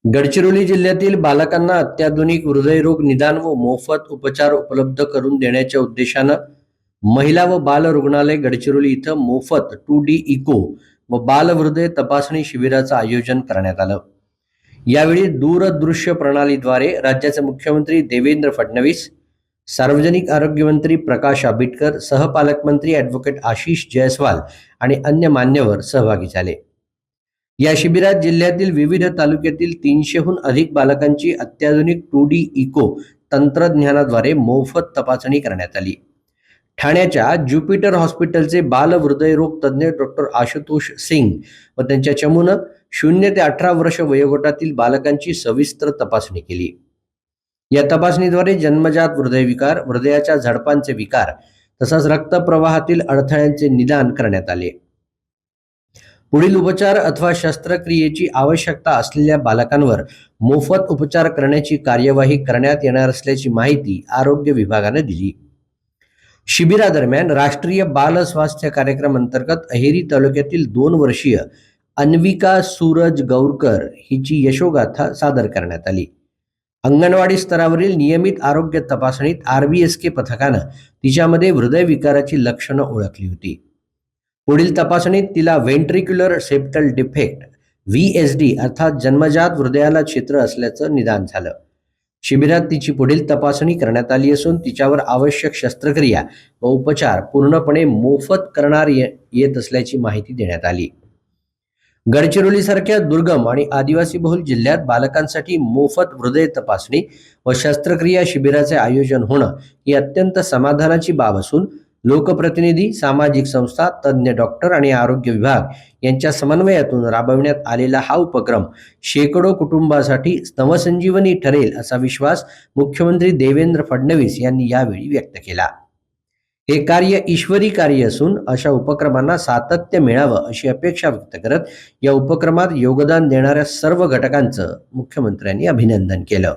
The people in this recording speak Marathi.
गडचिरोली जिल्ह्यातील बालकांना अत्याधुनिक हृदयरोग निदान व मोफत उपचार उपलब्ध करून देण्याच्या उद्देशानं महिला व बाल रुग्णालय गडचिरोली इथं मोफत 2D इको व बाल हृदय तपासणी शिबिराचं आयोजन करण्यात आलं। यावेळी दूरदृश्य प्रणालीद्वारे राज्याचे मुख्यमंत्री देवेंद्र फडणवीस, सार्वजनिक आरोग्य मंत्री प्रकाश आंबेडकर, सहपालकमंत्री ॲडव्होकेट आशिष जयस्वाल आणि अन्य मान्यवर सहभागी झाले। या शिबिरात जिल्ह्यातील विविध तालुक्यातील 300हून अधिक बालकांची अत्याधुनिक 2D इको तंत्रज्ञानाद्वारे मोफत तपासणी करण्यात आली। ठाण्याच्या ज्युपिटर हॉस्पिटलचे बाल हृदयरोग तज्ज्ञ डॉक्टर आशुतोष सिंग व त्यांच्या चमूनं 0 ते 18 वर्ष वयोगटातील बालकांची सविस्तर तपासणी केली। या तपासणीद्वारे जन्मजात हृदयविकार, हृदयाच्या झडपांचे विकार तसंच रक्तप्रवाहातील अडथळ्यांचे निदान करण्यात आले। पुढील उपचार अथवा शस्त्रक्रियेची आवश्यकता असलेल्या बालकांवर मोफत उपचार करण्याची कार्यवाही करण्यात येणार असल्याची माहिती आरोग्य विभागाने दिली। शिबिरादरम्यान राष्ट्रीय बाल स्वास्थ्य कार्यक्रम अंतर्गत अहेरी तालुक्यातील 2 वर्षीय अन्विका सूरज गौरकर हिची यशोगाथा सादर करण्यात आली। अंगणवाडी स्तरावरील नियमित आरोग्य तपासणीत RBSK पथकानं तिच्यामध्ये हृदयविकाराची लक्षणं ओळखली होती। पुढील तपासणीत तिला व्हेंट्रिक्युलर सेप्टल डिफेक्ट VSD अर्थात जन्मजात हृदयाला छिद्र असल्याचं निदान झालं। शिबिरात तिची पुढील तपासणी करण्यात आली असून तिच्यावर आवश्यक शस्त्रक्रिया व उपचार पूर्णपणे मोफत करणार येत असल्याची माहिती देण्यात आली। गडचिरोलीसारख्या दुर्गम आणि आदिवासी बहुल जिल्ह्यात बालकांसाठी मोफत हृदय तपासणी व शस्त्रक्रिया शिबिराचे आयोजन होणं ही अत्यंत समाधानाची बाब असून लोकप्रतिनिधी, सामाजिक संस्था, तज्ज्ञ डॉक्टर आणि आरोग्य विभाग यांच्या समन्वयातून राबविण्यात आलेला हा उपक्रम शेकडो कुटुंबासाठी नवसंजीवनी ठरेल असा विश्वास मुख्यमंत्री देवेंद्र फडणवीस यांनी यावेळी व्यक्त केला। हे कार्य ईश्वरी कार्य असून अशा उपक्रमांना सातत्य मिळावं अशी अपेक्षा व्यक्त करत या उपक्रमात योगदान देणाऱ्या सर्व घटकांचं मुख्यमंत्र्यांनी अभिनंदन केलं।